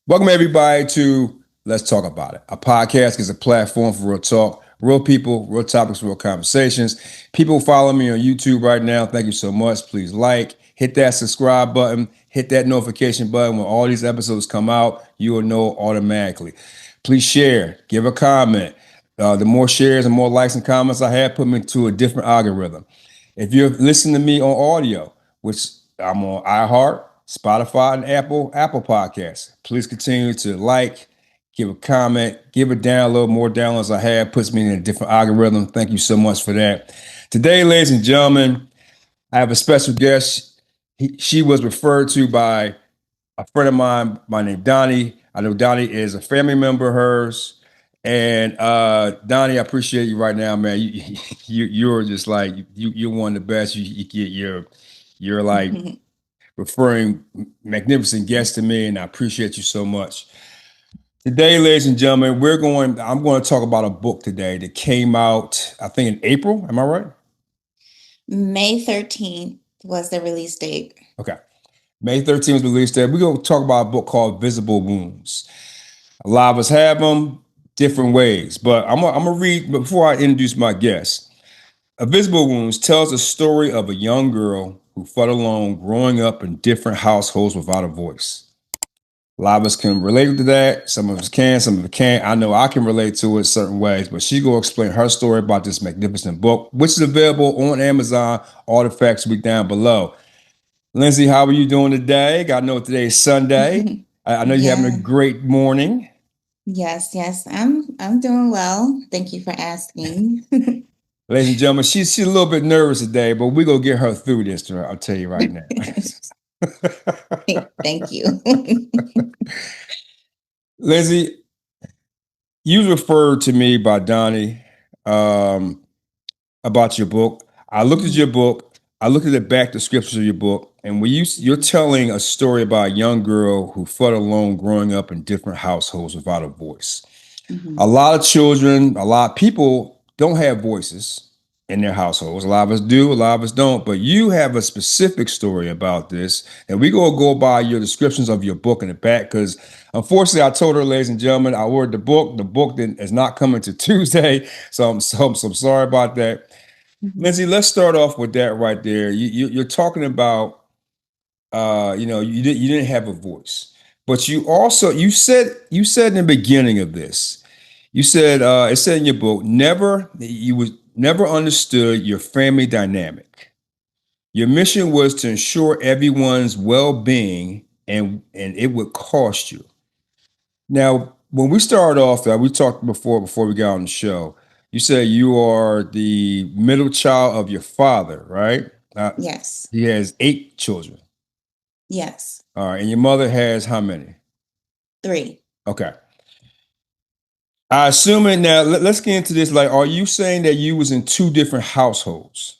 Welcome, everybody, to Let's Talk About It. A podcast is a platform for real talk, real people, real topics, real conversations. People follow me on YouTube right now. Thank you so much. Please hit that subscribe button, hit that notification button. When all these episodes come out, you will know automatically. Please share, give a comment. The more shares and more likes and comments I have, put me to a different algorithm. If you're listening to me on audio, which I'm on iHeart, Spotify, and Apple Podcasts, please continue to give a comment, give a download. More downloads I have puts me in a different algorithm. Thank you so much for that. Today, ladies and gentlemen, I have a special guest. She was referred to by a friend of mine by name Donnie. I know Donnie is a family member of hers. And Donnie, I appreciate you right now, man. You're just like you're one of the best. You're like referring magnificent guests to me, and I appreciate you so much. Today, ladies and gentlemen, I'm going to talk about a book today that came out, I think, in April. Am I right? May 13th was the release date. Okay. May 13th was the release date. We're going to talk about a book called Visible Wounds. A lot of us have them different ways, but I'm going to read before I introduce my guest. A Visible Wounds tells the story of a young girl who felt alone growing up in different households without a voice. A lot of us can relate to that. Some of us can, some of us can't. I know I can relate to it certain ways, but she's going to explain her story about this magnificent book, which is available on Amazon. All the facts will be down below. Lindsay, how are you doing today? I know today is Sunday. I know you're having a Yeah. great morning. Yes. I'm doing well. Thank you for asking. Ladies and gentlemen, she's a little bit nervous today, but we're going to get her through this. I'll tell you right now. Thank you. Lindsay, you was referred to me by Donnie um, about your book. I looked at your Mhm. book. I looked at the back descriptions of your book, and you're telling a story about a young girl who felt alone growing up in different households without a voice. A Mhm. lot of children, a lot of people don't have voices in their households. A lot of us do, a lot of us don't. But you have a specific story about this, and we're gonna go by your descriptions of your book in the back because, unfortunately, I told her, ladies and gentlemen, I ordered the book. The book is not coming to Tuesday, so I'm sorry about that. Mhm. Lindsay, let's start off with that right there. You're talking about, you didn't have a voice, but you said in the beginning of this, you said it said in your book, never understood your family dynamic. Your mission was to ensure everyone's well-being, and it would cost you. Now, when we started off, we talked before we got on the show. You said you are the middle child of your father, right? Uh, Yes. he has 8 children. Yes. All right, and your mother has how many? 3. Okay. I assume it now. Let's get into this. Like, are you saying that you was in 2 different households?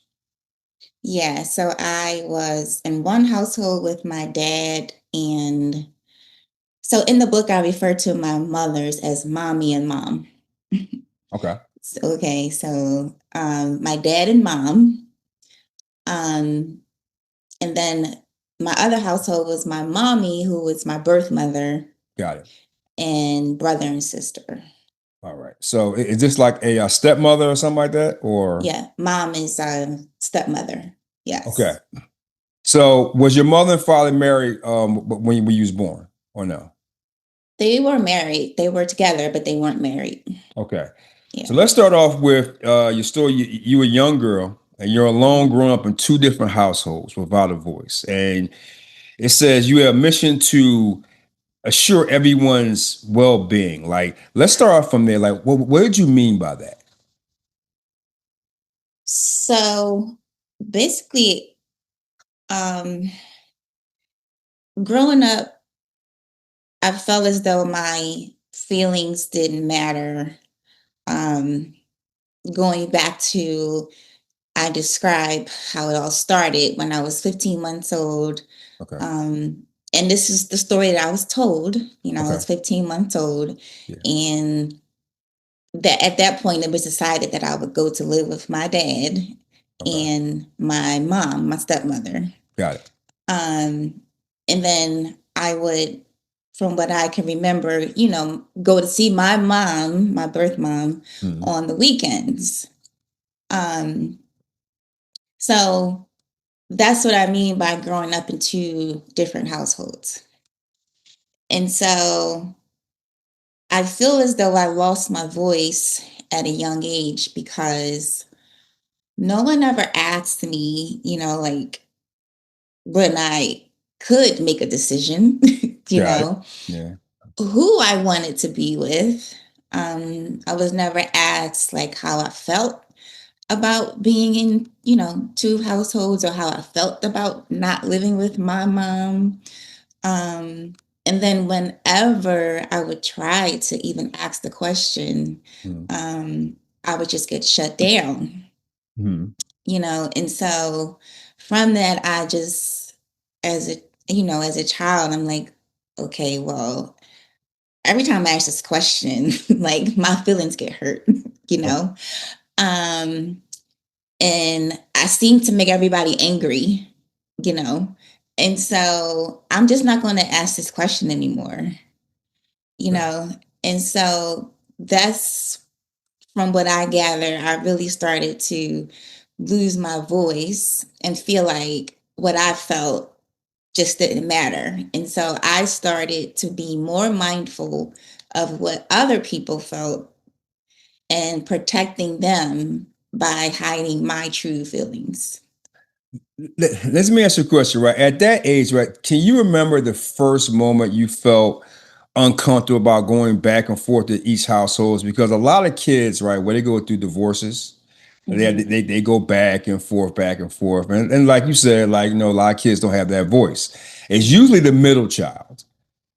Yeah, so I was in one household with my dad, and so in the book I refer to my mothers as mommy and mom. Okay. So my dad and mom. Um, and then my other household was my mommy, who was my birth mother, Got it. and brother and sister. All right. So is this like a stepmother or something like that? Or Yeah, mom is stepmother. okay. Yes. So was your mother and father married when you was born or no? They were married. They were together, but they weren't married. Okay. So Yeah. let's start off with your story. You a young girl and you're alone Mhm. growing up in 2 different households without a voice. And it says you have a mission to assure everyone's well-being. Like, let's start off from there. Like, what did you mean by that? So basically, um, growing up, I felt as though my feelings didn't matter. Um, Going back to, I describe how it all started when I was 15 months old. Okay. Um, and this is the story that I was told. I Okay. was 15 months old, Yeah. and that at that point it was decided that I would go to live with my dad Okay. and my mom, my stepmother. Got it. Um, and then I would from what I can remember, go to see my mom, my birth mom, on the weekends. Um, so that's what I mean by growing up in two different households. And so I feel as though I lost my voice at a young age because no one ever asked me, like when I could make a decision, Got it. Yeah. who I wanted to be with. I was never asked like how I felt about being in, two households, or how I felt about not living with my mom. Um, and then whenever I would try to even ask the question, Mm. I would just get shut down, Mhm. and so from that, I just, as a child, I'm like, okay, well, every time I ask this question, like my feelings get hurt, you Oh, know? Um, and I seem to make everybody angry, you know? And so I'm just not going to ask this question anymore, you okay. know? And so that's from what I gather, I really started to lose my voice and feel like what I felt just didn't matter. And so I started to be more mindful of what other people felt and protecting them by hiding my true feelings. Let me ask you a question, right? At that age, right, can you remember the first moment you felt uncomfortable about going back and forth to each households? Because a lot of kids, right, when they go through divorces, Mhm. they go back and forth. And like you said, like, a lot of kids don't have that voice. It's usually the middle child.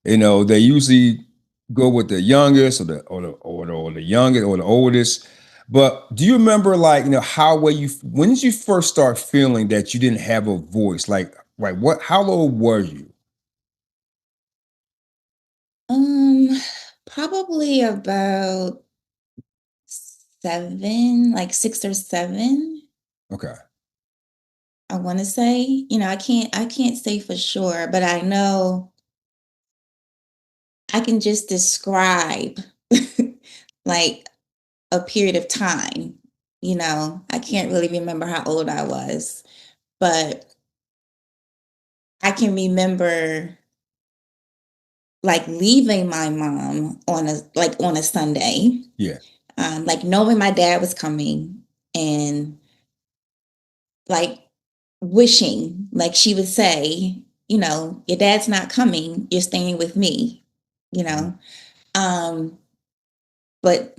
They usually go with the youngest or the youngest or the oldest. But do you remember, like, how when did you first start feeling that you didn't have a voice? Like what, how old were you? Um, Probably about 7, like 6 or 7. Okay. I want to say, I can't say for sure, but I know I can just describe like a period of time. I can't really remember how old I was, but I can remember like leaving my mom on a Sunday, Yeah. like knowing my dad was coming, and like wishing, like she would say, your dad's not coming, you're staying with me, you Mhm. know. Um, but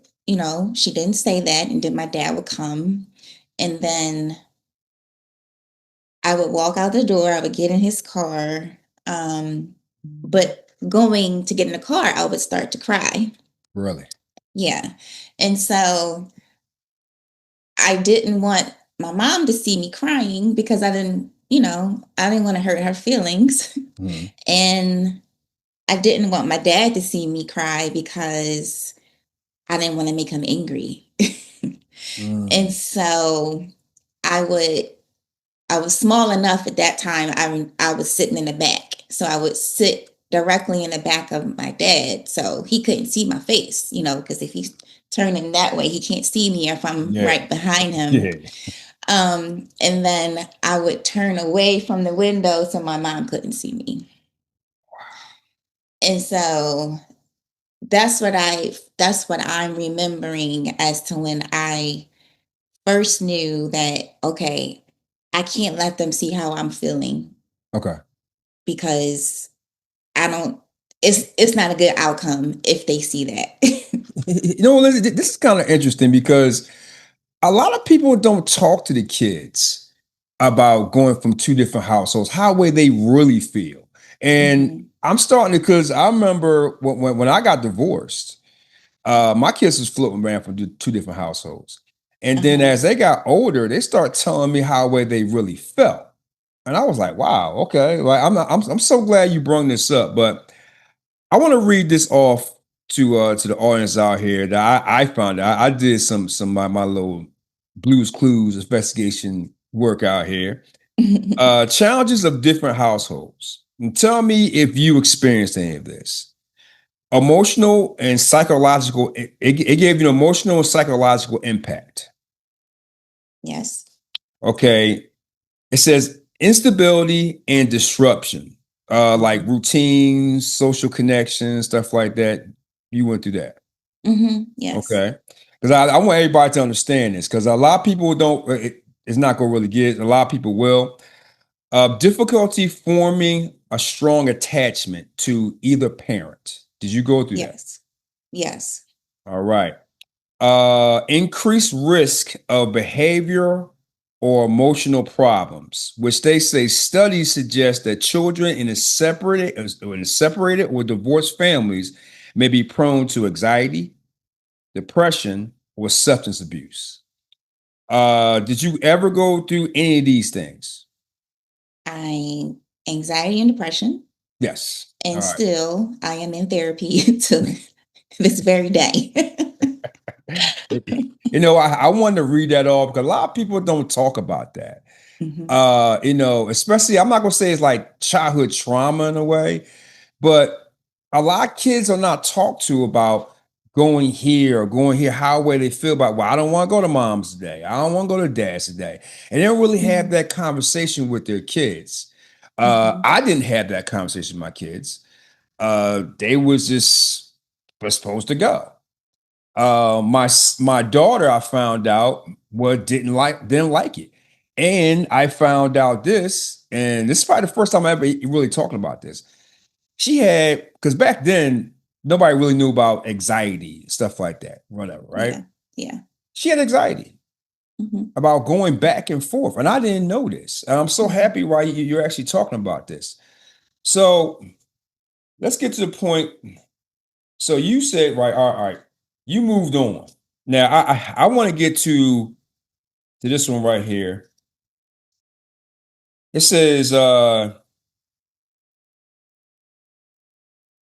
she didn't say that, and then my dad would come, and then I would walk out the door, I would get in his car, but going to get in the car, I would start to cry. Really? Yeah. And so I didn't want my mom to see me crying because I didn't want to hurt her feelings. Mhm. And I didn't want my dad to see me cry because I didn't want to make him angry. And Mm. so I would I was small enough at that time. I was sitting in the back, so I would sit directly in the back of my dad, so he couldn't see my face. Because if he's turning that way, he can't see me if I'm Yeah. right behind him. Yeah. And then I would turn away from the window so my mom couldn't see me. And so that's what I'm remembering as to when I first knew that, okay, I can't let them see how I'm feeling, Okay. because I don't it's not a good outcome if they see that. Lindsay, this is kind of interesting because a lot of people don't talk to the kids about going from two different households, how way they really feel. And Mhm. I'm starting to, because I remember when I got divorced, my kids was floating around from two different households. And then Uh-huh. as they got older, they start telling me how way they really felt. And I was like, wow, okay. Like I'm so glad you brought this up. But I want to read this off to the audience out here that I found out. I did some my little Blues Clues investigation work out here. Challenges of different households. And tell me if you experienced any of this. emotional and psychological. It gave you an emotional and psychological impact. Yes. Okay. It says instability and disruption, like Mm-hmm. routines, social connections, stuff like that. You went through that. Mm-hmm. Yes. Okay. Because I want everybody to understand this because a lot of people don't, it's not going to really get it. A lot of people will. Difficulty forming a strong attachment to either parent. Did you go through that? Yes. Yes. All right. Increased risk of behavior or emotional problems, which they say studies suggest that children in separated or divorced families may be prone to anxiety, depression, or substance abuse. Did you ever go through any of these things? I Anxiety and depression, Yes. All and right. still I am in therapy to this very day. I wanted to read that off because a lot of people don't talk about that. Mhm. Especially I'm not gonna say it's like childhood trauma in a way, but a lot of kids are not talked to about going here or going here, how way they feel about, well, I don't want to go to mom's today. I don't want to go to dad's today. And they don't really have Mhm. that conversation with their kids. Mhm. I didn't have that conversation with my kids. They was just were supposed to go. My daughter, I found out, didn't like it, and I found out this, and this is probably the first time I ever really talking about this. She had, because back then nobody really knew about anxiety stuff like that, whatever, right? Yeah. Yeah. She had anxiety Mhm. about going back and forth, and I didn't know this. And I'm so Mhm. happy why you're actually talking about this. So let's get to the point. So you said, right, all right, you moved on. Now I want to get to this one right here. It says,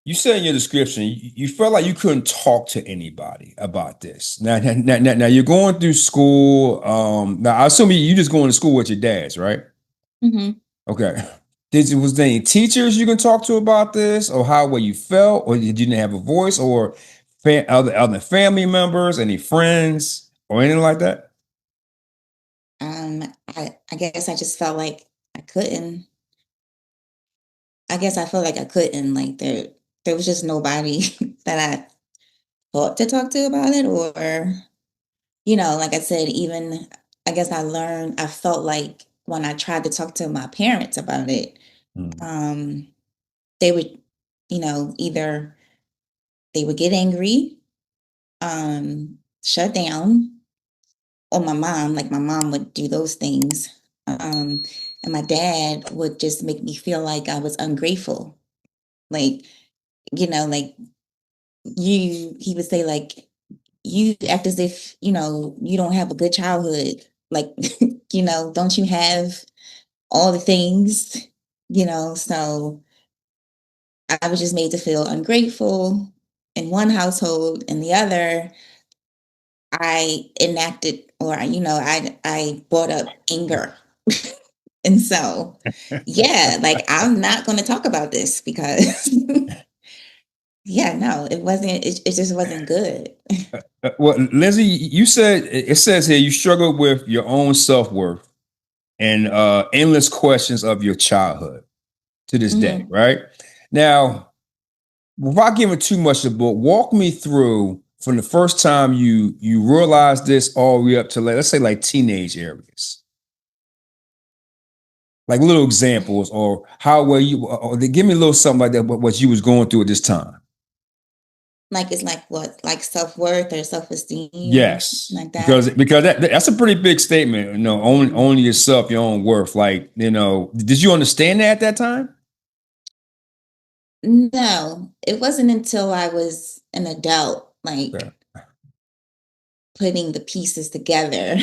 you said in your description, you felt like you couldn't talk to anybody about this. Now you're going through school. Now I assume you just going to school with your dads, right? Mhm. Okay. Was there any teachers you can talk to about this, or how well you felt, or you didn't have a voice, or other family members, any friends, or anything like that? I guess I just felt like I couldn't. I guess I felt like I couldn't. Like there was just nobody that I thought to talk to about it, or like I said, even I guess I felt like when I tried to talk to my parents about it, Mm. um, they would, either they would get angry, shut down, or my mom would do those things. Um, and my dad would just make me feel like I was ungrateful. Like, like he would say, like, you act as if, you don't have a good childhood. Like, don't you have all the things, so I was just made to feel ungrateful in one household. In the other, I enacted, or I brought up anger. And so, yeah, like, I'm not going to talk about this because yeah, no, it just wasn't good. Well, Lindsay, you said it says here you struggle with your own self-worth and endless questions of your childhood to this day, Hmm. right? Now, without giving too much of the book, walk me through from the first time you realized this all the way up to, let's say, like teenage areas, like little examples, or how well you, or they give me a little something like that, what you was going through at this time. Like, it's like what, like self-worth or self-esteem, Yes, like that. because that's a pretty big statement. Mhm. Only yourself, your own worth. Like, did you understand that at that time? No, it wasn't until I was an adult, Okay. like putting the pieces together,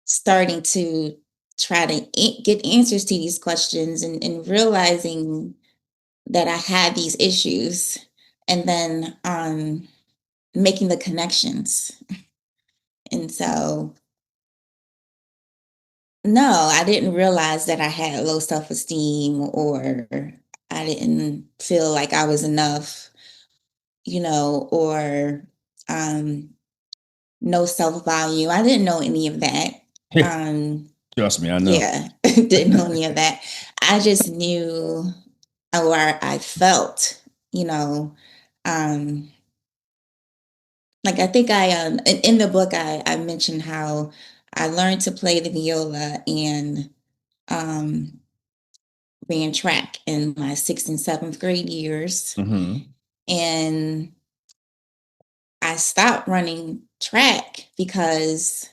starting to try to get answers to these questions, and realizing that I had these issues, and then making the connections. And so, no, I didn't realize that I had low self esteem, or I didn't feel like I was enough, or um, no self-value. I didn't know any of that. Um, Trust me, I know. yeah, didn't know any of that. I just knew or I felt, you know, um, like I think in the book I mentioned how I learned to play the viola and um ran track in my sixth and seventh grade years. Mm-hmm. And I stopped running track because,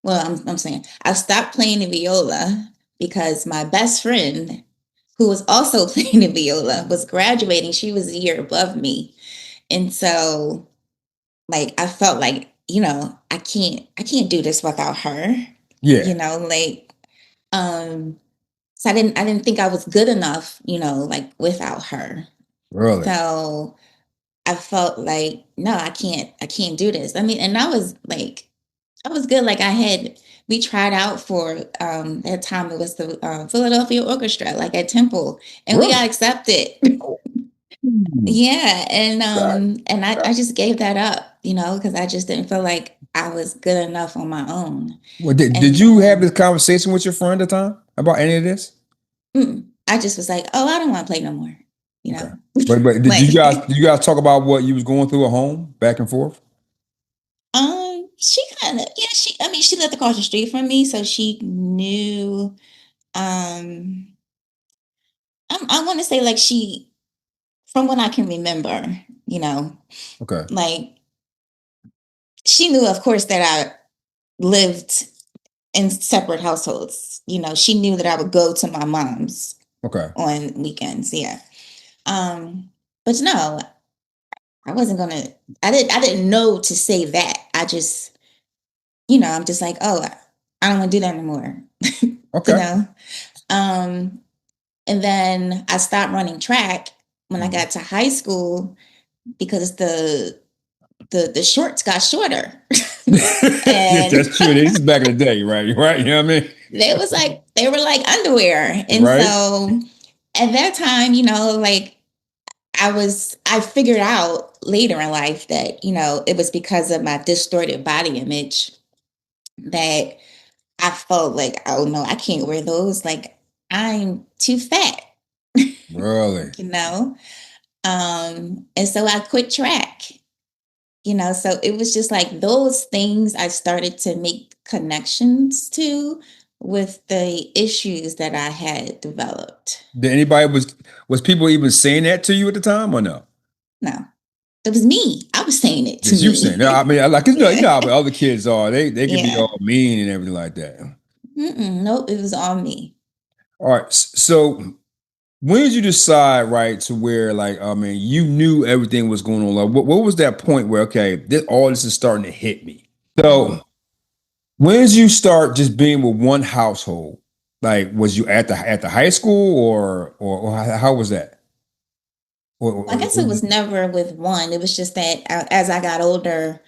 well, I'm saying I stopped playing the viola because my best friend, who was also playing the viola, was graduating. She was a year above me. And so, like, I felt like, I can't do this without her, Yeah, like, so I didn't think I was good enough, like without her. really. So I felt like, no, I can't do this. I mean, and I was good. Like we tried out for that time it was the Philadelphia Orchestra, like at Temple, and we got Really? accepted. Hmm. Yeah, and Okay. I just gave that up, because I just didn't feel like I was good enough on my own. Well, did And you have this then conversation with your friend at the time about any of this? I just was like, oh, I don't want to play no more, you Okay. know. But did Like, you guys talk about what you was going through at home, back and forth? she kind of, yeah, I mean, she lived across the street from me, so she knew. Um, I want to say like from what I can remember, you know, Okay. like she knew, of course, that I lived in separate households. She knew that I would go to my mom's Okay. on weekends. Yeah. But no, I wasn't gonna. I didn't know to say that. I just, I'm just like, oh, I don't want to do that anymore. you Okay. know. Um, and then I stopped running track when I Mhm. got to high school because the shorts got shorter. And That's true. This is back in the day, right? Right. You know what I mean? they were like underwear. And Right. so at that time, like I figured out later in life that, it was because of my distorted body image that I felt like, oh no, I can't wear those. Like I'm too fat, Really. you know? And so I quit track. So it was just like those things I started to make connections to with the issues that I had developed. Did anybody was people even saying that to you at the time or no? No, it was me. I was saying it to Just you saying. me. No, I mean, like you Yeah. know how other kids are. They can be Yeah. all mean and everything like that. Nope, it was all me. All right. So when did you decide, right, to where like I mean you knew everything was going on? Like what was that point where okay, all this is starting to hit me? So when did you start just being with one household? Like was you at the high school or how was that? I guess it was never with one. It was just that as I got older,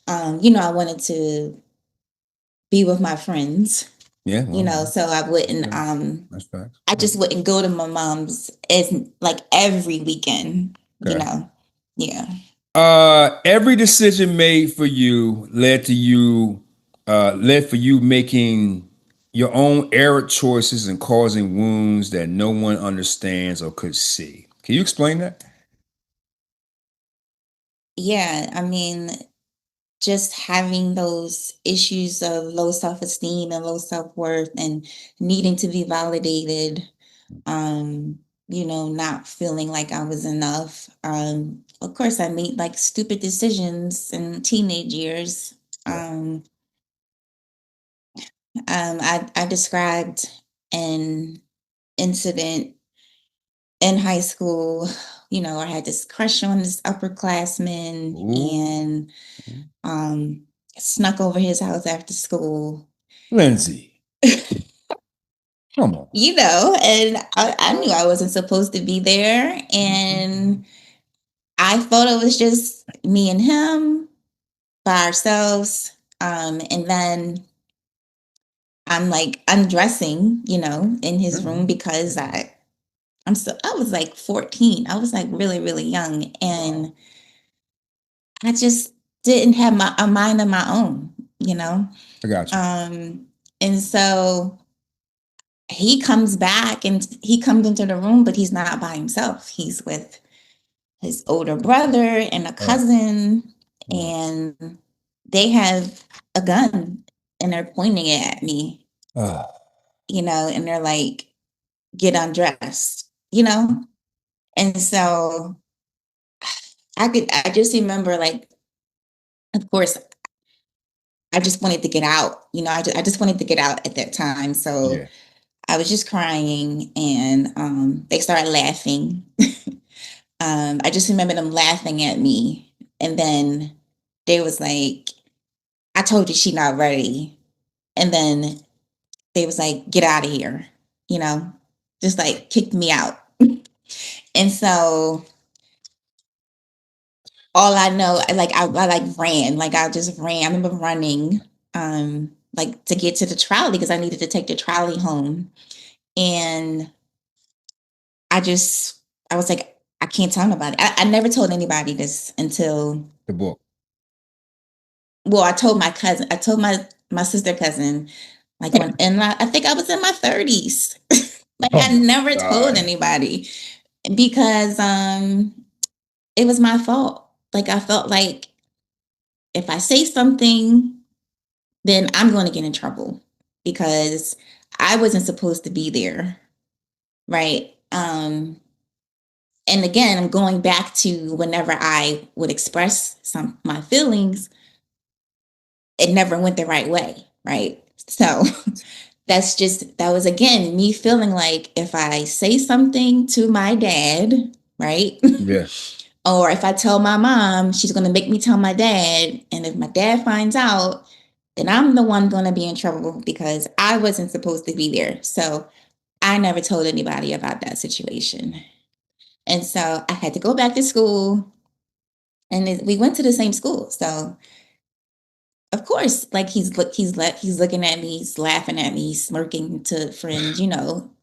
I wanted to be with my friends, yeah, well, so I wouldn't, okay. That's facts. I just wouldn't go to my mom's as like every weekend, you Okay. know. Yeah. Every decision made for you led for you making your own error choices and causing wounds that no one understands or could see. Can you explain that? Yeah. I mean, just having those issues of low self-esteem and low self-worth and needing to be validated, not feeling like I was enough. Of course I made like stupid decisions in teenage years. Yeah. I described an incident in high school. I had this crush on this upperclassman Ooh, and snuck over his house after school. Lindsay, come on. And I knew I wasn't supposed to be there. And I thought it was just me and him by ourselves. And then I'm like undressing, in his room because I was like 14. I was like really, really young. And Wow. I just didn't have a mind of my own, you know? I got you. Um, and so he comes back and he comes into the room, but he's not by himself. He's with his older brother and a Uh, cousin, uh, and they have a gun and they're pointing it at me, uh, and they're like, get undressed, And so I just remember, like, of course, I just wanted to get out, I just wanted to get out at that time. So yeah. I was just crying, and they started laughing. I just remember them laughing at me. And then they was like, I told you she not ready. And then they was like, get out of here, you know, just like kicked me out. And so all I know, I like ran, like I just ran. I remember running, like to get to the trolley because I needed to take the trolley home. And I just, I was like, I can't tell nobody. I never told anybody this until, The book. well, I told my sister cousin, like when, and I think I was in my 30s. Like Oh I my never told God. anybody because it was my fault. Like I felt like if I say something, then I'm going to get in trouble because I wasn't supposed to be there, right? And again, I'm going back to whenever I would express some my feelings, it never went the right way, right? So that was again me feeling like if I say something to my dad, right? Yeah. Or if I tell my mom, she's going to make me tell my dad. And if my dad finds out, then I'm the one going to be in trouble because I wasn't supposed to be there. So I never told anybody about that situation. And so I had to go back to school, and we went to the same school. So of course, like he's looking at me, he's laughing at me, he's smirking to friends,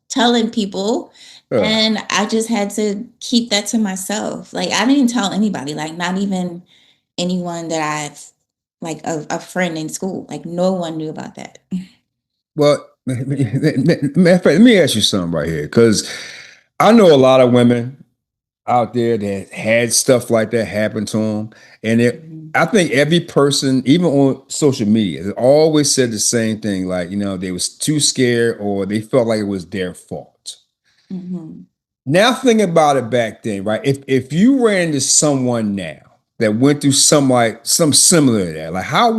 telling people. Uh, And I just had to keep that to myself. Like I didn't tell anybody, like not even anyone that I've like a friend in school. Like no one knew about that. well, matter of fact, let me ask you something right here, because I know a lot of women out there that had stuff like that happen to them, and Mhm. I think every person, even on social media, they always said the same thing, like they was too scared or they felt like it was their fault. Mhm. Now think about it back then, right? If you ran into someone now that went through some similar to that, like how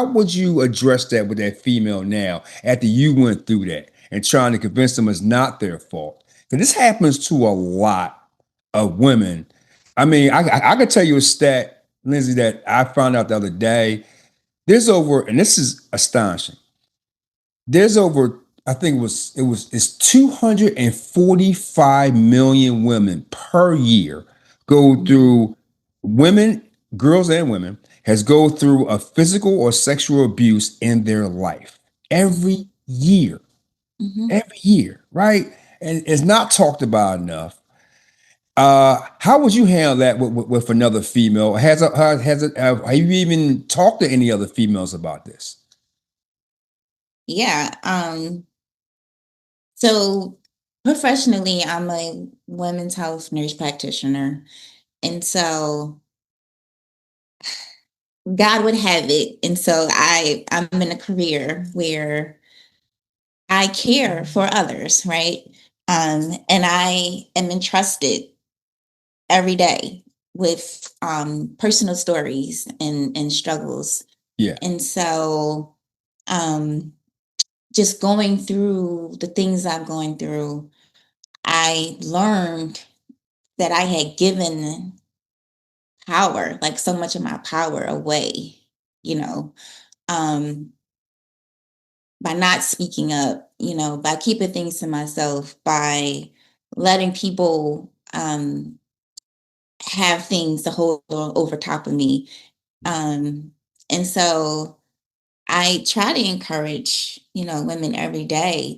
would you address that with that female now after you went through that and trying to convince them it's not their fault? Because this happens to a lot of women. I mean, I could tell you a stat, Lindsay, that I found out the other day. There's over, and this is astonishing. There's over, I think it's 245 million women per year go Mhm. through women, girls and women, has go through a physical or sexual abuse in their life every Mhm. year. Mhm. Every year, right? And it's not talked about enough. How would you handle that with another female? Have you even talked to any other females about this? Yeah. So professionally, I'm a women's health nurse practitioner. And so God would have it. And so I'm in a career where I care for others, right? And I am entrusted every day with personal stories and struggles. Yeah. And so um, just going through the things I'm going through, I learned that I had given power, like so much of my power away, you know, um, by not speaking up, by keeping things to myself, by letting people have things to hold over top of me. Um, and so I try to encourage, women every day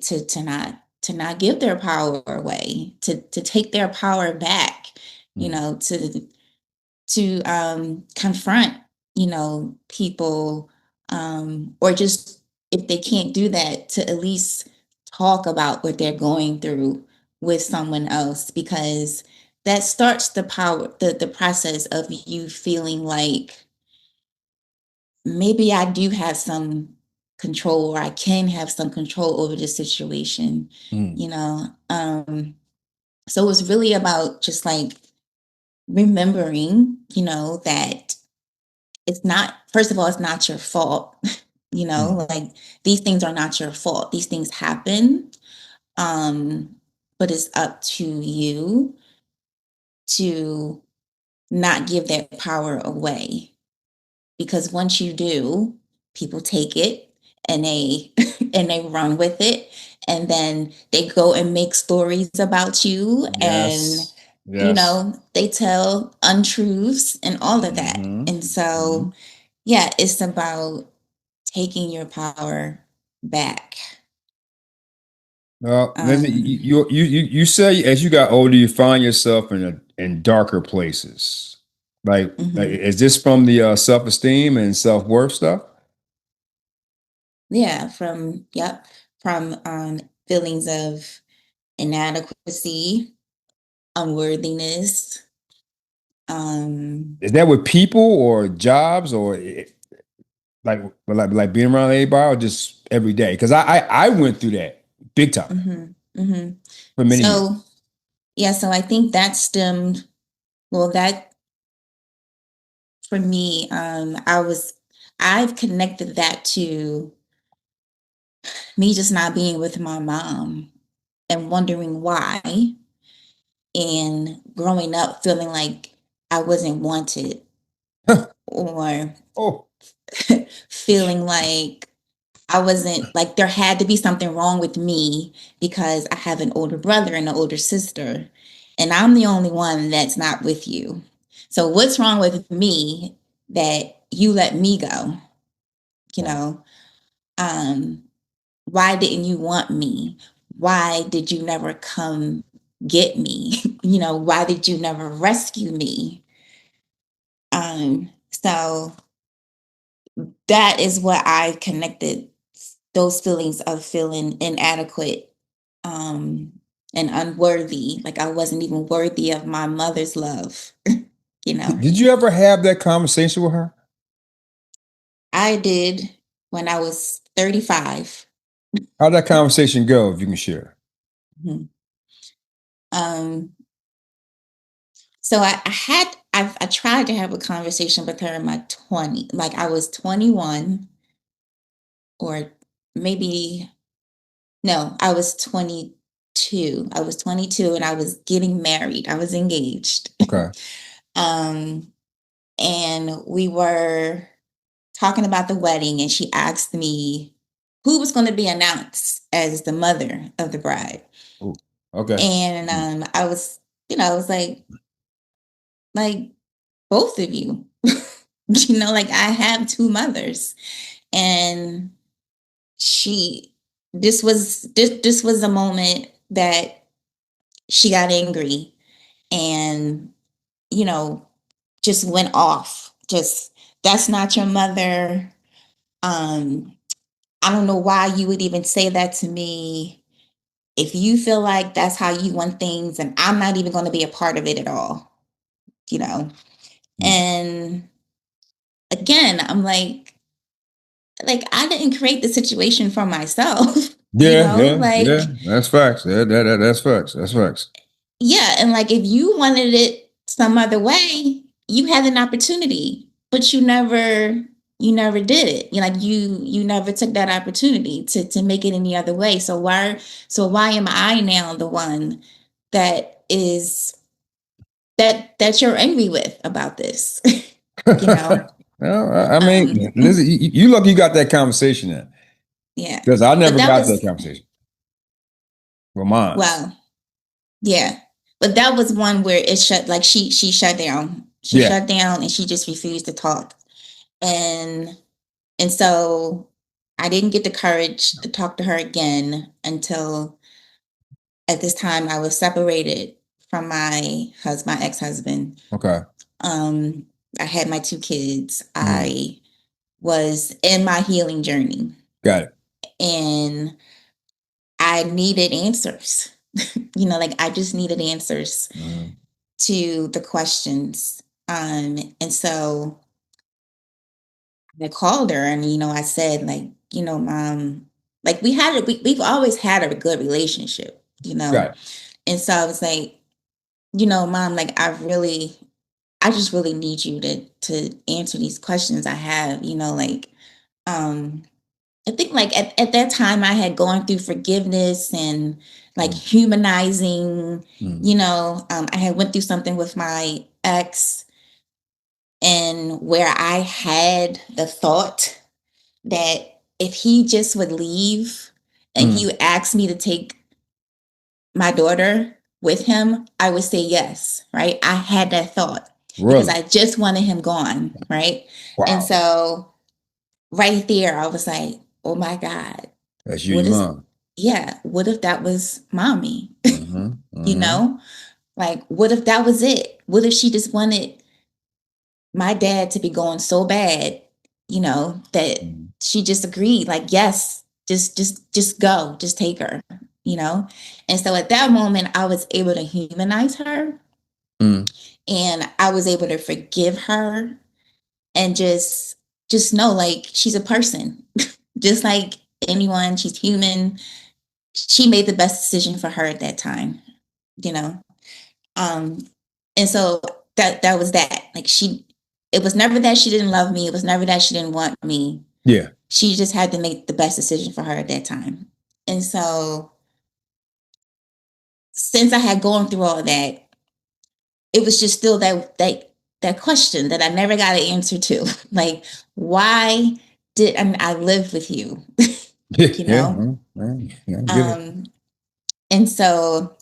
not give their power away, to take their power back, you Mm. know, to confront, people, or just if they can't do that, to at least talk about what they're going through with someone else, because that starts the process of you feeling like maybe I do have some control, or I can have some control over the situation, Mm. you know. So it's really about just like remembering, that it's not, first of all, it's not your fault. Mm. Like, these things are not your fault. These things happen. Um, but it's up to you to not give that power away. Because once you do, people take it and they and they run with it, and then they go and make stories about you, and Yes. Yes. they tell untruths and all of that. Hmm. And Hmm. so, yeah, it's about taking your power back. Well, Lindsay, um you say as you got older, you find yourself in darker places. Like, mhm. is this from the self-esteem and self-worth stuff? Yeah, from feelings of inadequacy, unworthiness. um Is that with people or jobs or like being around everybody or just every day? Because I went through that big time mhm, mhm. for many years. So, yeah, so I think that stemmed, well, that, for me, I've connected that to me just not being with my mom and wondering why, and growing up feeling like I wasn't wanted, or Oh, feeling like I wasn't, like, there had to be something wrong with me because I have an older brother and an older sister, and I'm the only one that's not with you. So what's wrong with me that you let me go? You wow. know, um, why didn't you want me? Why did you never come get me? Why did you never rescue me? So that is what I connected, those feelings of feeling inadequate, um, and unworthy, like I wasn't even worthy of my mother's love. you know, Did you ever have that conversation with her? I did when I was 35. How'd that conversation go, if you can share? Mhm. Um, so I tried to have a conversation with her in my 20s, like I was 21, or maybe, no, I was 22. I was 22 and I was getting married. I was engaged. Okay. um, and we were talking about the wedding, and she asked me who was going to be announced as the mother of the bride. Ooh, okay. And Mm. I was, I was like both of you. Like I have two mothers. And she this was a moment that she got angry, and you know just went off. Just, that's not your mother. um I don't know why you would even say that to me. If you feel like that's how you want things, and I'm not even going to be a part of it at all, you know. Mm. And again, I'm like I didn't create the situation for myself. Yeah, yeah, yeah. Like, That's facts. That's facts. That's facts. yeah, and like if you wanted it some other way, you had an opportunity, but you never did it. You never took that opportunity to make it any other way. So why am I now the one that is that you're angry with about this? you know? Well, I Um mean, listen, you lucky you got that conversation in yeah. because I But never that got that was, conversation with mine. well, yeah. But that was one where it shut, like she shut down. She Yeah. shut down and she just refused to talk. And so I didn't get the courage to talk to her again until At this time, I was separated from my ex-husband. Okay. I had my 2 kids. Mm. I was in my healing journey, Got it. and I needed answers. Like, I just needed answers Mm. to the questions. And so I called her, and I said, like, Mom, like, we've always had a good relationship, Got it. and so I was like, Mom, like, I just really need you to answer these questions I have, like, um I think, like, at that time I had gone through forgiveness and, like, Mm. humanizing. Mm. I had went through something with my ex, and where I had the thought that if he just would leave and he Mm. would ask me to take my daughter with him, I would say yes, right? I had that thought because Really? I just wanted him gone, right? And Wow. so right there, I was like, oh my God, That's you, what your is, mom. yeah, what if that was mommy? Mm-hmm. you Mm-hmm. know, like, what if that was it? What if she just wanted my dad to be going so bad, that Mm. she just agreed, like, yes, just go, just take her, And so at that moment, I was able to humanize her, Mm. and I was able to forgive her, and just know, like, she's a person, just like anyone. She's human. She made the best decision for her at that time, you know. Um, and so that was that. Like, it was never that she didn't love me. It was never that she didn't want me. Yeah. She just had to make the best decision for her at that time. And so, since I had gone through all of that, it was just still that question that I never got an answer to. Like, why did I live with you? Yeah. you Yeah. know? Yeah. I get it. Um, and so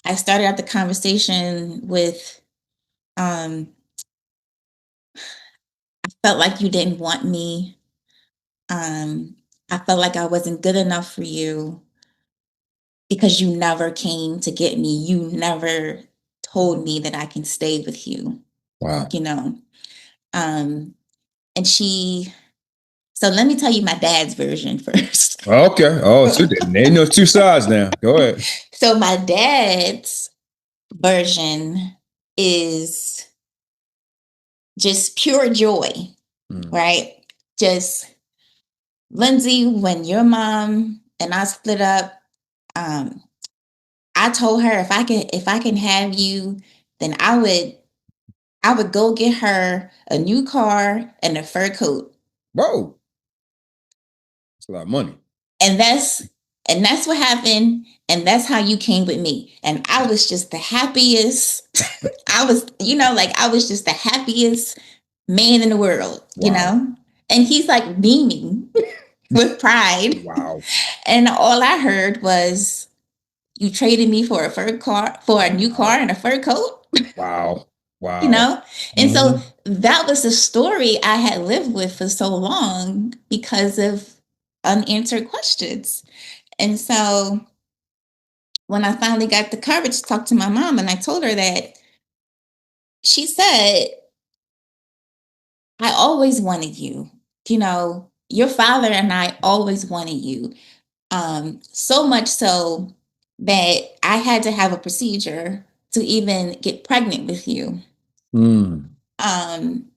I started out the conversation with, um, felt like you didn't want me. I felt like I wasn't good enough for you because you never came to get me. You never told me that I can stay with you, Wow. you know. Um, and so let me tell you my dad's version first. Okay. Oh, so they know two sides now. Go ahead. So my dad's version is just pure joy, Mm. right? Just, Lindsay, when your mom and I split up, um, I told her if I can have you, then I would go get her a new car and a fur coat. Whoa. That's a lot of money. And that's what happened. And that's how you came with me. And I was just the happiest. I was, like, I was just the happiest man in the world, Wow. And he's like beaming with pride. Wow. And all I heard was, you traded me for a new car Wow. and a fur coat. Wow. you Wow. know and so Mm. that was the story I had lived with for so long because of unanswered questions. And so when I finally got the courage to talk to my mom and I told her that, she said, I always wanted you. Your father and I always wanted you, so much so that I had to have a procedure to even get pregnant with you. Mm. um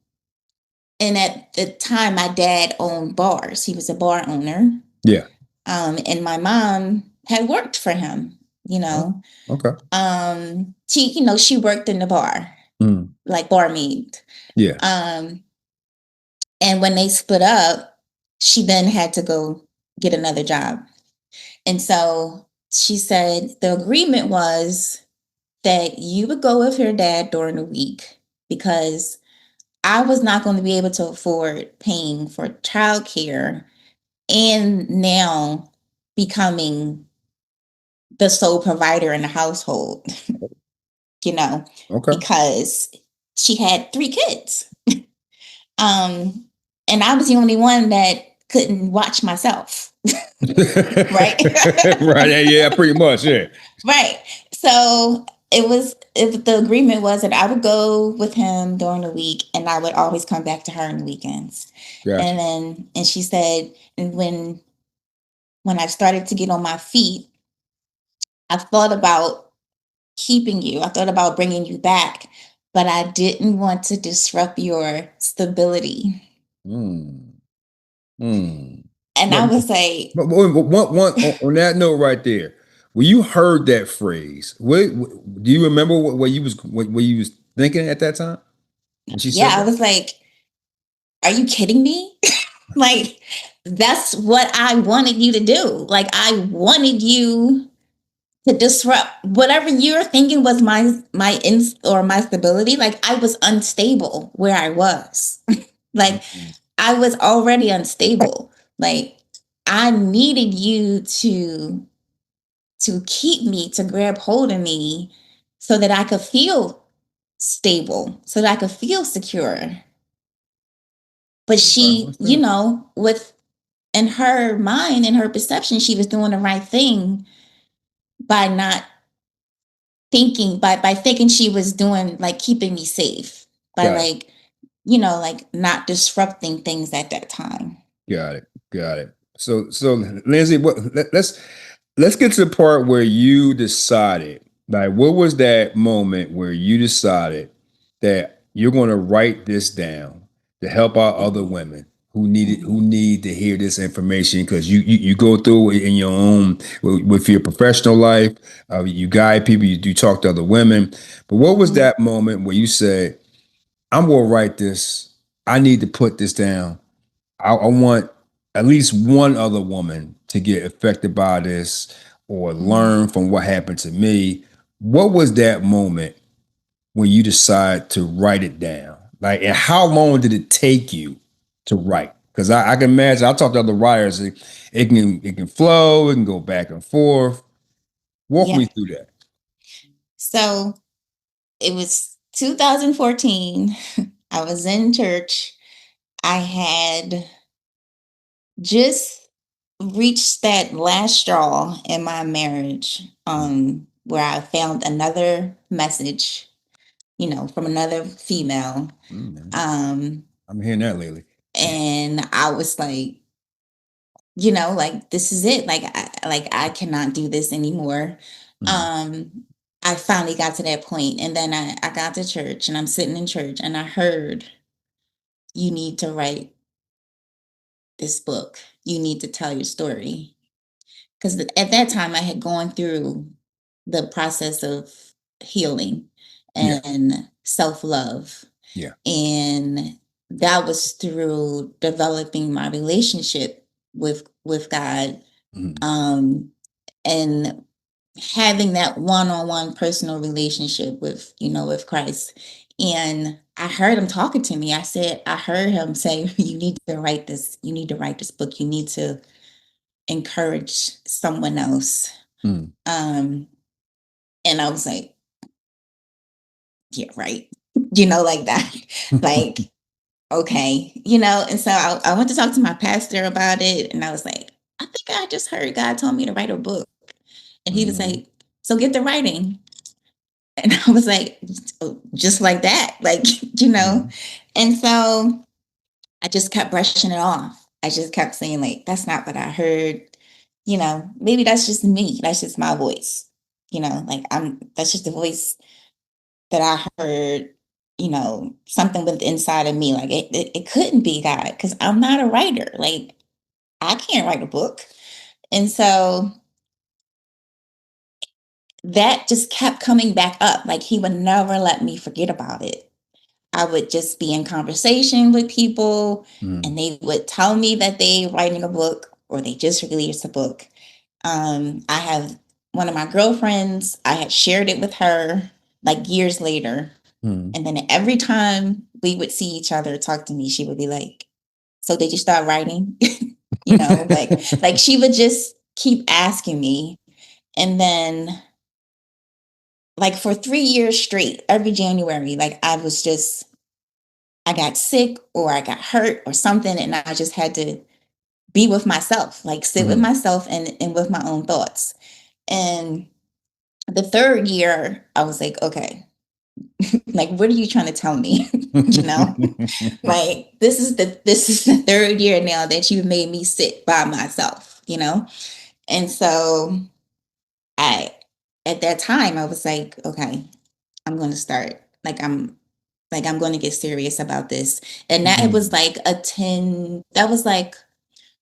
And at the time, my dad owned bars. He was a bar owner. Yeah. And my mom had worked for him, you Oh, know. okay. She worked in the bar, Mm. like barmaid. Yeah. Um, and when they split up, she then had to go get another job. And so she said the agreement was that you would go with your dad during the week because I was not going to be able to afford paying for childcare and now becoming the sole provider in the household, you know, Okay. because she had 3 kids. Um, and I was the only one that couldn't watch myself. Right. Right. Yeah, pretty much. Yeah. Right. So the agreement was that I would go with him during the week and I would always come back to her on the weekends. Gotcha. And she said, and when I started to get on my feet, I thought about keeping you. I thought about bringing you back, but I didn't want to disrupt your stability. Mm. Mm. And But, I was like, but on that note right there, when you heard that phrase, do you remember what you was thinking at that time when she yeah, said I that? was like, are you kidding me? Like, that's what I wanted you to do. Like, I wanted you to disrupt whatever you're thinking was my stability. Like, I was unstable where I was. Like, Mhm. I was already unstable. Like, I needed you to keep me, to grab hold of me so that I could feel stable, so that I could feel secure. But Right, she, what's that? with in her mind, in her perception, she was doing the right thing by not by thinking she was doing, like, keeping me safe, by, Got it. like, like, not disrupting things at that time. Got it. Got it. So Lindsay, let's get to the part where you decided, like, what was that moment where you decided that you're going to write this down to help out other Mhm. women who Mhm. need to hear this information because you go through it in your own with your professional life, you guide people, you talk to other women. But what was Mhm. that moment where you said, "I'm going to write this. I need to put this down. I want at least one other woman to get affected by this or Mhm. learn from what happened to me." What was that moment when you decide to write it down? Like, and how long did it take you to write? Because I can imagine, I talk to other writers, it can flow, it can go back and forth. Walk me Yeah. through that. So it was 2014. I was in church. I had just reached that last straw in my marriage, where I found another message, from another female. Mm, Um, I'm hearing that lately. and I was like, like, this is it. Like I cannot do this anymore. Mm, Um, I finally got to that point, and then I got to church, and I'm sitting in church, and I heard, you need to write this book. You need to tell your story. Because at that time I had gone through the process of healing yeah, and self-love, yeah. and that was through developing my relationship with God, Mm, um and having that one-on-one personal relationship with Christ. And I heard him talking to me. I heard him say, you need to write this, book, you need to encourage someone else. mm, um and I was like, yeah, right. Like that. Like, okay. And so I went to talk to my pastor about it, and I was like, I think I just heard God told me to write a book. And he was mm, like, so get to writing. And I was like, "Oh, just like that." Like, you know mm, and so I just kept brushing it off. I just kept saying, like, that's not what I heard. Maybe that's just me, that's just my voice. Like, I'm that's just the voice that I heard. Something with inside of me, like, it couldn't be God, because I'm not a writer. Like, I can't write a book. And so that just kept coming back up. Like, he would never let me forget about it. I would just be in conversation with people, mm, and they would tell me that they writing a book or they just released a book. I have one of my girlfriends, I had shared it with her like years later. mm. And then every time we would see each other, talk to me, she would be like, so did you start writing? Like she would just keep asking me. And then, like, for 3 years straight, every January, like, I got sick or I got hurt or something, and I just had to be with myself, like sit with Mhm. myself and with my own thoughts. And the third year, I was like, okay, like, what are you trying to tell me? You know, like this is the third year now that you've made me sit by myself, you know? And so I at that time I was like, okay, I'm gonna start. I'm going to get serious about this. And that it was Mm. like that was like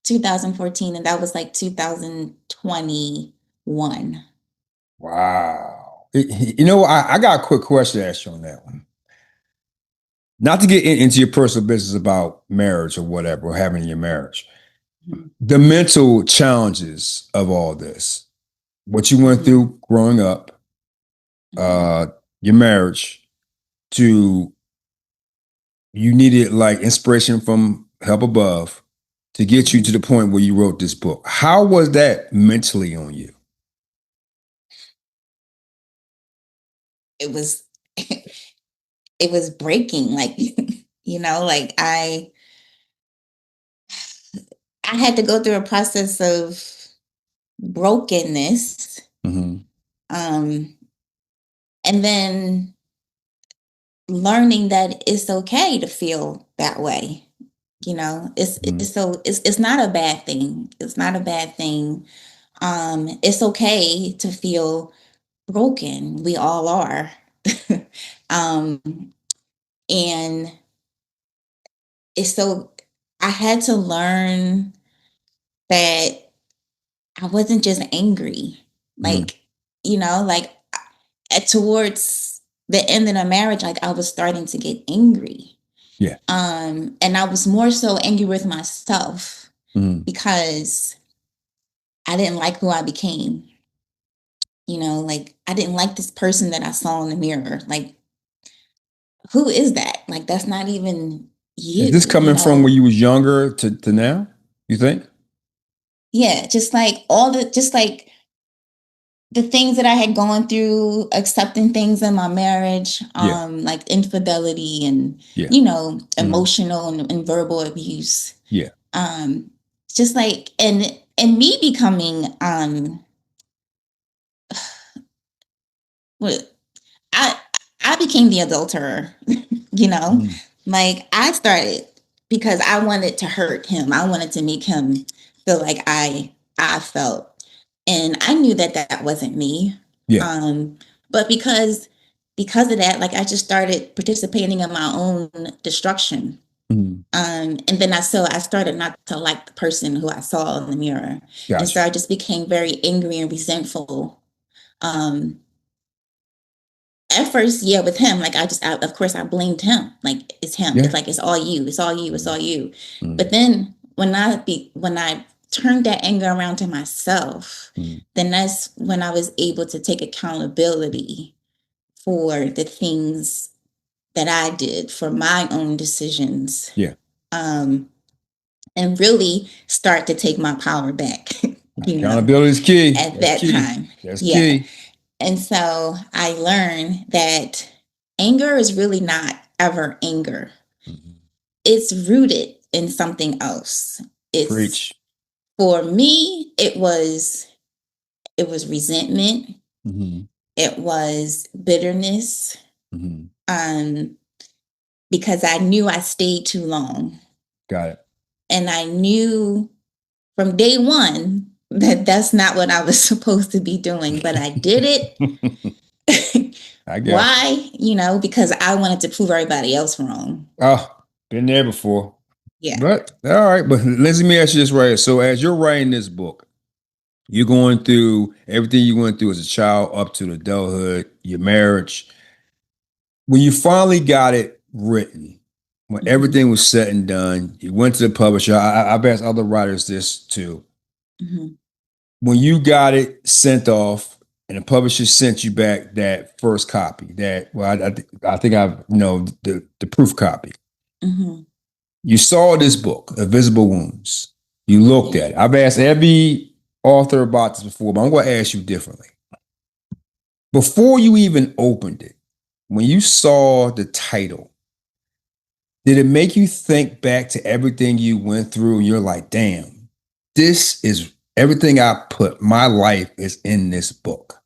2014 and that was like 2021. Wow. You know, I got a quick question to ask you on that one. Not to get into your personal business about marriage or whatever, or having your marriage. Mhm. The mental challenges of all this, what you went Mhm. through growing up, Mhm. uh, your marriage, to you needed like inspiration from help above to get you to Mhm. the point where you wrote this book. How was that mentally on you? It was it was breaking, like you know, like I had to go through a process of brokenness, Hmm. um and then learning that it's okay to feel that way. You know, Hmm. it's not a bad thing. It's not a bad thing. It's okay to feel broken. We all are. um and it's so I had to learn that I wasn't just angry. Hmm. Like, you know, like towards the end of the marriage, like I was starting to get angry. Yeah. And I was more so angry with myself Hmm. because I didn't like who I became. You know, like I didn't like this person that I saw in the mirror. Like, who is that? Like, that's not even Is this you, you coming from when know? you was younger to now? You think? Yeah, just like just like the things that I had gone through, accepting things in my marriage, Yeah. like infidelity and, Yeah. you know, Hmm. emotional and verbal abuse. Yeah. Um, just like, and me becoming, what I, I became the adulterer, you know, Hmm. like I started because I wanted to hurt him. I wanted to make him feel like I felt, and I knew that that wasn't me. Yeah. Um, but because of that, like I just started participating in my own destruction. Hmm. And then I started not to like the person who I saw in the mirror, and Gotcha. so I just became very angry and resentful. Um, at first, yeah, with him, like of course I blamed him. Like it's him. It's Yeah. like it's all you. It's all you. It's Hmm. all you. Hmm. But then when I turned that anger around to myself, Hmm. then that's when I was able to take accountability for the things that I did, for my own decisions, Yeah. um, and really start to take my power back. You know, Accountability is key. at That's that key. time, That's yeah. key. And so I learned that anger is really not ever anger. Hmm. It's rooted in something else. It's Preach. For me, it was resentment, Hmm. it was bitterness, Hmm. um, because I knew I stayed too long. Got it. And I knew from day one that that's not what I was supposed to be doing, but I did it. I got you. Why? You know, because I wanted to prove everybody else wrong. Oh, been there before. Yeah. But all right, but let me ask you this right here. So as you're writing this book, you're going through everything you went through as a child up to adulthood, your marriage. When you finally got it written, when Hmm. everything was said and done, you went to the publisher. I've asked other writers this too. Hmm. When you got it sent off and the publisher sent you back that first copy, I think I've the proof copy. Hmm. You saw this book, Invisible Wounds. You looked Yeah. at it. I've asked every author about this before, but I'm going to ask you differently. Before you even opened it, when you saw the title, did it make you think back to everything you went through? And you're like, damn. this is everything I put, my life is in this book.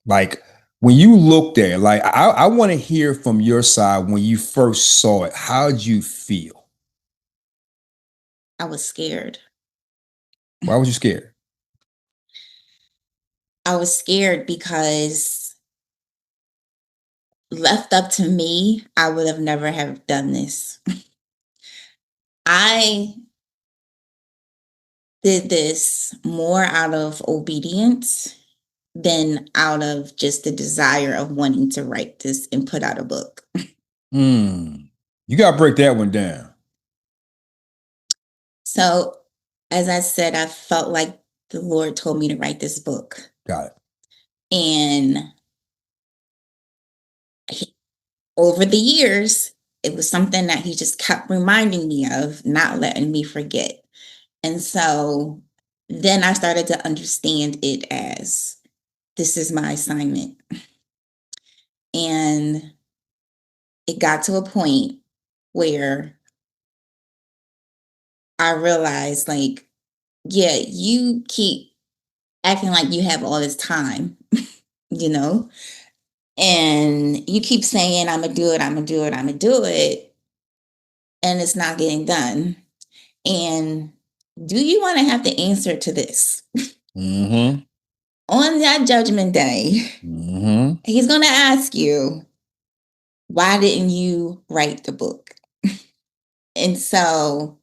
Like when you looked at it, like I want to hear from your side when you first saw it. How did you feel? I was scared. Why was you scared? I was scared because left up to me, I would have never have done this. I did this more out of obedience than out of just the desire of wanting to write this and put out a book. You got to break that one down. So, as I said, I felt like the Lord told me to write this book. Got it. And over the years, it was something that he just kept reminding me of, not letting me forget. And so then I started to understand it as this is my assignment. And it got to a point where I realized, like, yeah, you keep acting like you have all this time, you know, and you keep saying, I'm going to do it, I'm going to do it, I'm going to do it. And it's not getting done. And do you want to have the answer to this? Mm-hmm. On that judgment day, Mm-hmm. he's going to ask you, why didn't you write the book? And so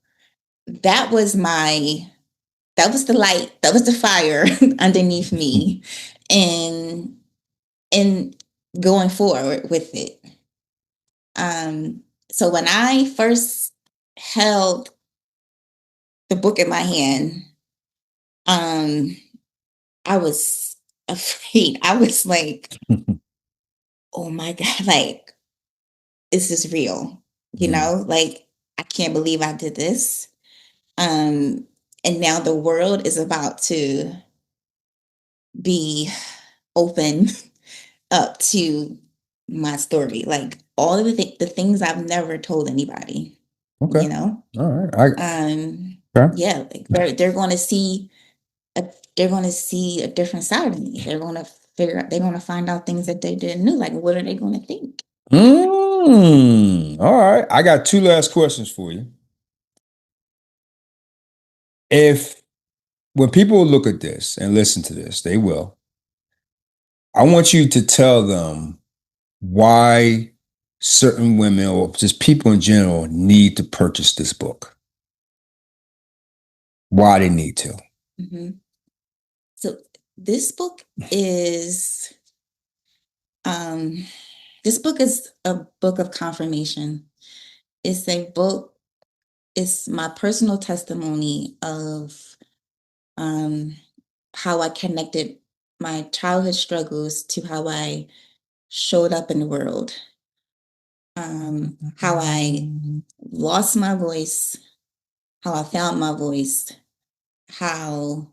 that was that was the light, that was the fire underneath me, and going forward with it. So when I first held the book in my hand, I was afraid. I was like, oh my God, like, this is real, like, I can't believe I did this. And now the world is about to be open up to my story, like all of the things I've never told anybody. Okay. All right. Okay. Yeah, like they're going to see they're going to see a different side of me. They're going to they're going to find out things that they didn't know. Like, what are they going to think? All right. I got two last questions for you. If when people look at this and listen to this, they will. I want you to tell them why certain women or just people in general need to purchase this book. Why they need to. Mm-hmm. So this book is this book is a book of confirmation. It's a book, it's my personal testimony of how I connected my childhood struggles to how I showed up in the world, how I lost my voice, how I found my voice, how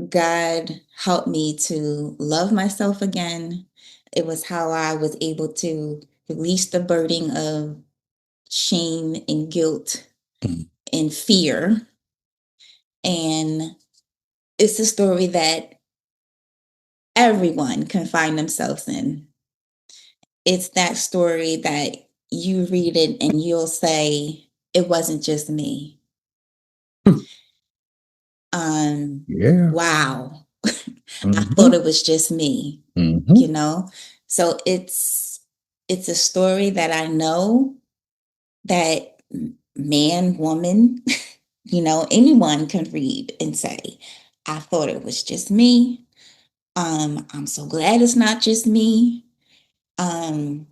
God helped me to love myself again. It was how I was able to release the burden of shame and guilt and fear. And it's a story that everyone can find themselves in. It's that story that you read it and you'll say, it wasn't just me. Yeah. Wow. I Mhm. thought it was just me, Mhm. So it's a story that I know that man, woman, anyone can read and say, I thought it was just me. I'm so glad it's not just me. Um,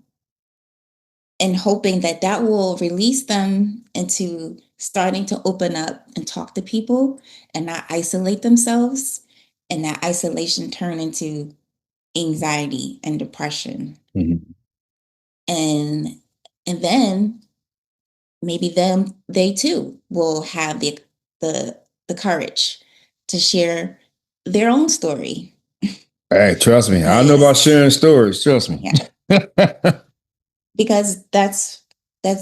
and hoping that that will release them into starting to open up and talk to people and not isolate themselves, and that isolation turn into anxiety and depression. Mhm. and and then maybe they too will have the the courage to share their own story, Hey, trust me. I know about because sharing stories. Trust me. yeah, because that's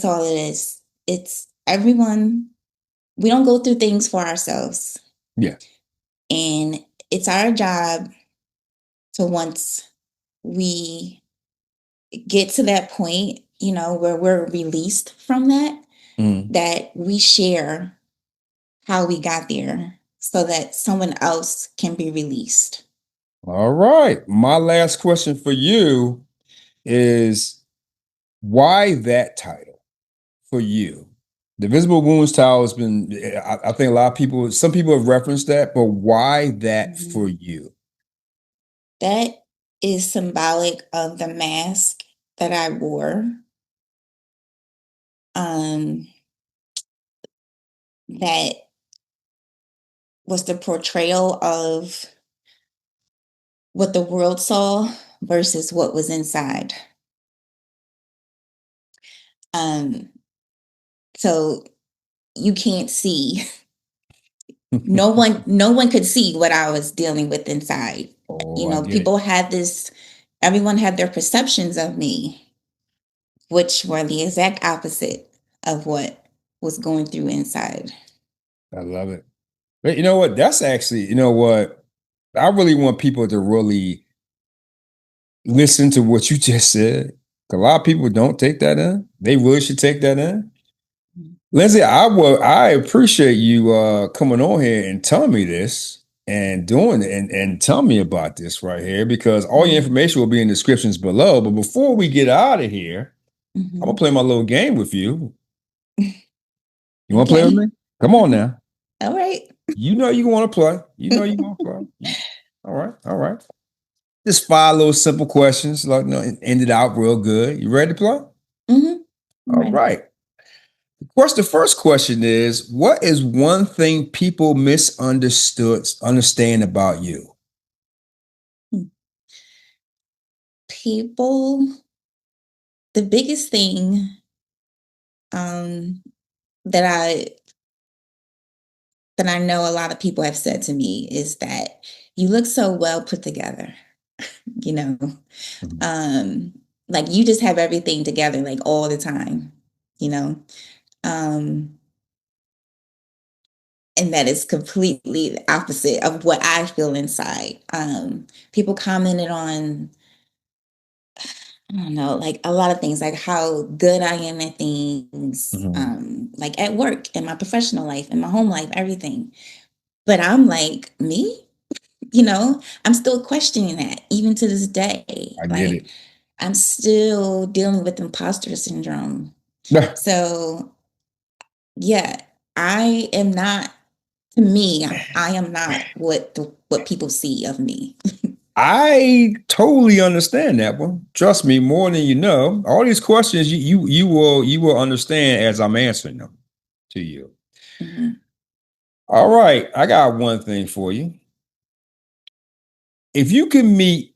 all it is. It's everyone we don't go through things for ourselves. Yeah. And it's our job to, once we get to that point, where we're released from that, Mm. that we share how we got there so that someone else can be released. All right. My last question for you is, why that title for you? The Visible Wounds title has been, I think a lot of people, some people have referenced that, but why that for Mhm. you? That is symbolic of the mask that I wore. Um, that was the portrayal of what the world saw versus what was inside. Um, so you can't see. No one could see what I was dealing with inside. Oh, I get it. People had this, everyone had their perceptions of me, which were the exact opposite of what was going through inside. I love it. But you know what? That's actually, you know what? I really want people to really listen to what you just said. A lot of people don't take that in. They really should take that in. Mhm. Lindsay, I appreciate you coming on here and telling me this and doing it and telling me about this right here, because all your Mhm. information will be in the descriptions below. But before we get out of here, I'm gonna Mhm. play my little game with you. You want to play with Okay. me? Come on now. All right. You know you want to play. You know you want to play. All right, all right. Just 5 little simple questions, like, end it out real good. You ready to play? Mhm. I'm All ready. right. Of course, the first question is, what is one thing people understand about you? Hmm. People, the biggest thing um, that I know a lot of people have said to me is that you look so well put together. You know, Mhm. um, like you just have everything together, like all the time. You know, um, and that is completely the opposite of what I feel inside. People commented on, I don't know, like a lot of things, like how good I am at things, Mhm. like at work, in my professional life, in my home life, everything. But I'm like, me? I'm still questioning that even to this day. I get Like, it. I'm still dealing with imposter syndrome. So, yeah, I am not, to me, I am not what people see of me. I totally understand that one. Trust me, more than you know. All these questions you will understand as I'm answering them to you. Mhm. All right, I got one thing for you. If you could meet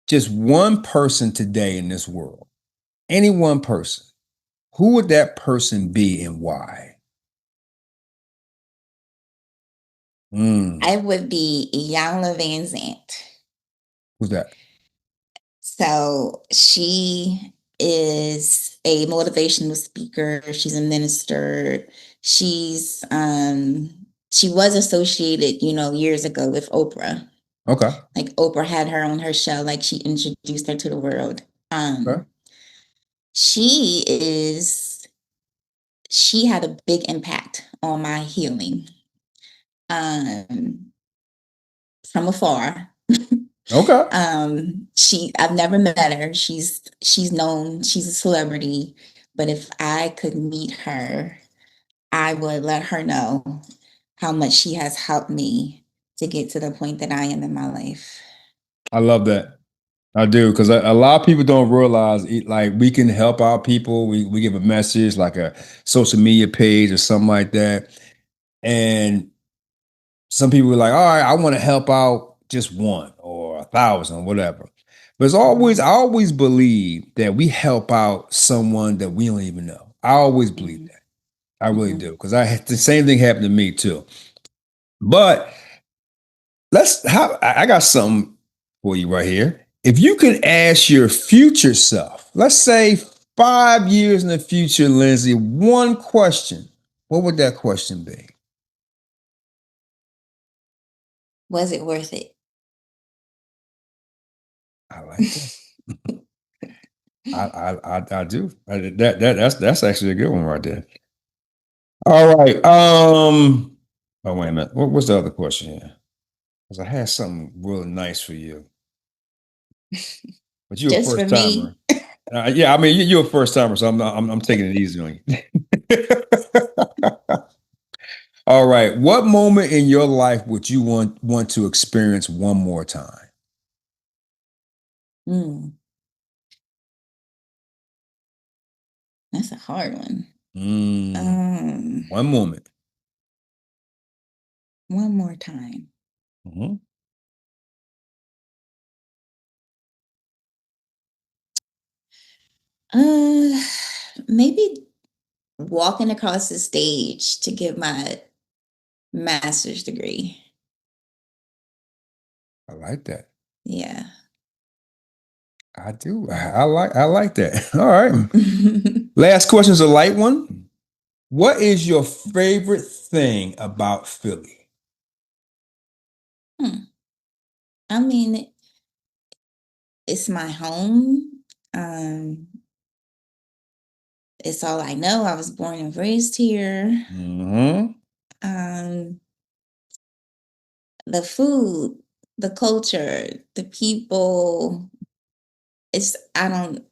just one person today in this world, any one person, who would that person be and why? I Mm, would be Iyanla Van Zant. who's that? So she is a motivational speaker. She's a minister. She was associated, years ago with Oprah. Okay. Like Oprah had her on her show, like she introduced her to the world. Okay. She is she had a big impact on my healing. Um from afar. Okay. I've never met her. She's known, she's a celebrity, but if I could meet her, I would let her know how much she has helped me to get to the point that I am in my life. I love that. I do, because a lot of people don't realize like we can help out people. We give a message like a social media page or something like that. And some people are like, all right, I want to help out just one or 1,000, whatever. But I Mhm, always believe that we help out someone that we don't even know. I always believe mhm, that. I really mhm, do. Because I had the same thing happen to me too. But I got something for you right here. If you could ask your future self, let's say 5 years in the future, Lindsay, one question, what would that question be? Was it worth it? I like that. I do. That's actually a good one right there. All right. Oh, wait a minute. What's the other question here? Because I had something really nice for you, but you're a Just for first timer. me? Yeah, I mean you're a first timer, so I'm taking it easy on you. All right. What moment in your life would you want to experience one more time? Mm, that's a hard one. Mm, Um, one moment. one more time. Mhm. Uh, maybe walking across the stage to get my master's degree. I like that. Yeah. I do. I like that. All right. Last question is a light one. What is your favorite thing about Philly? Hmm. I mean, it's my home. Um, it's all I know. I was born and raised here. Hmm. Um, the food, the culture, the people. It's I don't.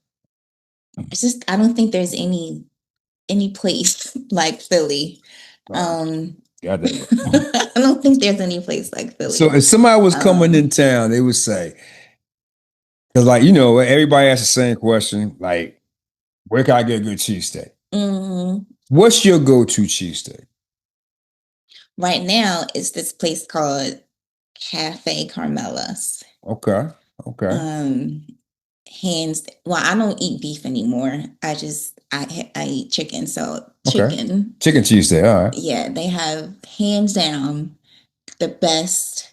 It's just I don't think there's any place like Philly. Right. Um, Got that right. I don't think there's any place like So Philly. if somebody was coming in Um, town, they would say, because everybody asks the same question, like, where can I get a good cheesesteak? mm, What's your go-to cheesesteak? right now, it's this place called Cafe Carmela's. Okay. Okay. Um, well, I don't eat beef anymore. I eat chicken. So Okay. chicken, Chicken cheesesteak. All right. yeah, they have hands down the best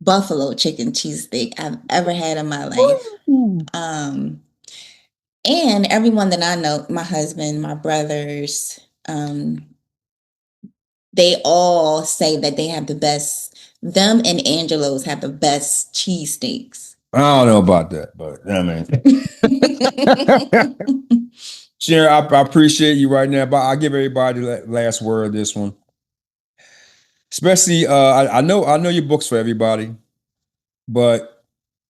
buffalo chicken cheesesteak I've ever had in my life. Woo. Um, and everyone that I know, my husband, my brothers, they all say that they have the best. Them and Angelo's have the best cheesesteaks. I don't know about that, but I mean, Sharon, I appreciate you right now, but I'll give everybody the last word of this one. Especially, I know your books for everybody, but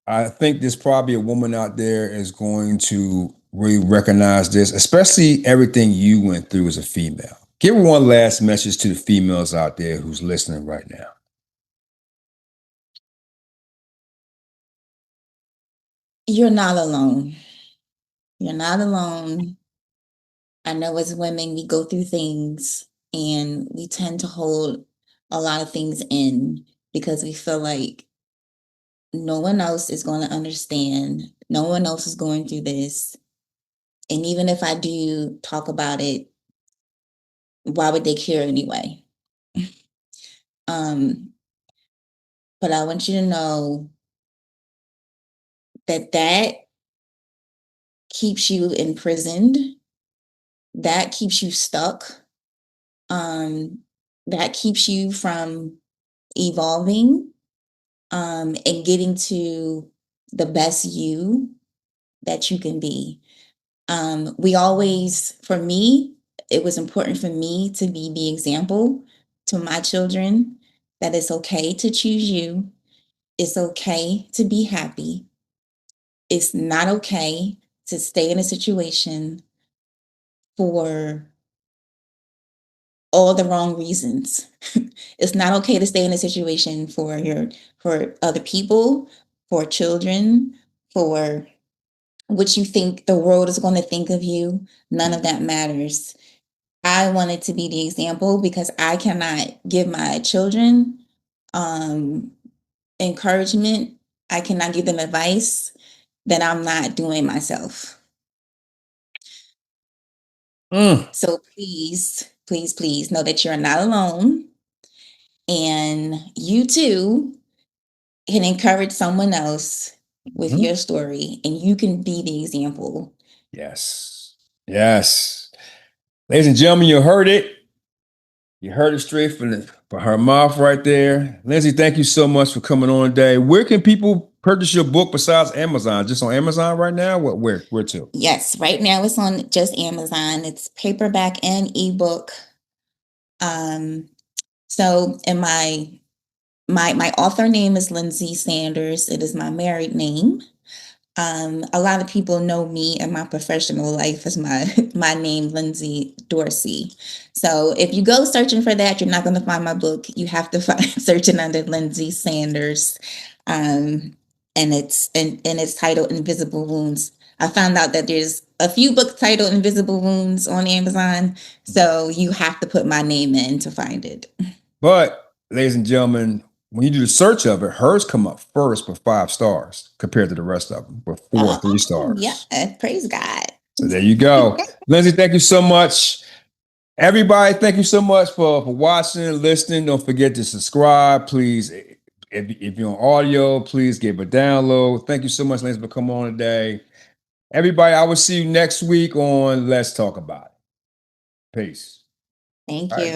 I think there's probably a woman out there is going to really recognize this, especially everything you went through as a female. Give one last message to the females out there who's listening right now. You're not alone. You're not alone. I know as women, we go through things and we tend to hold a lot of things in because we feel like no one else is going to understand. No one else is going through this. And even if I do talk about it, why would they care anyway? Um, but I want you to know that keeps you imprisoned, that keeps you stuck, um, that keeps you from evolving, and getting to the best you that you can be. We always, for me, it was important for me to be the example to my children that it's okay to choose you. It's okay to be happy. It's not okay to stay in a situation for all the wrong reasons. It's not okay to stay in a situation for other people, for children, for what you think the world is going to think of you. None of that matters. I wanted to be the example because I cannot give my children um, encouragement. I cannot give them advice that I'm not doing myself. Mm. So please, please, please know that you're not alone and you too can encourage someone else with Mhm. your story and you can be the example. Yes. Yes. Ladies and gentlemen, you heard it. You heard it straight from her mouth right there. Lindsay, thank you so much for coming on today. Where can people purchase your book besides Amazon? Just on Amazon right now? Where to? Yes, right now it's on just Amazon. It's paperback and ebook. So and my author name is Lindsay Sanders. It is my married name. A lot of people know me in my professional life as my name, Lindsay Dorsey. So if you go searching for that, you're not going to find my book. You have to find searching under Lindsay Sanders, and it's titled Invisible Wounds. I found out that there's a few books titled Invisible Wounds on Amazon, so you have to put my name in to find it. But, ladies and gentlemen, when you do the search of it, hers come up first with 5 stars compared to the rest of them with 4 or 3 stars. Yeah, praise God. So there you go. Lindsay, thank you so much. Everybody, thank you so much for watching and listening. Don't forget to subscribe, please. If you're on audio, please give a download. Thank you so much, Lindsay, for coming on today. Everybody, I will see you next week on Let's Talk About It. Peace. Thank All right. you.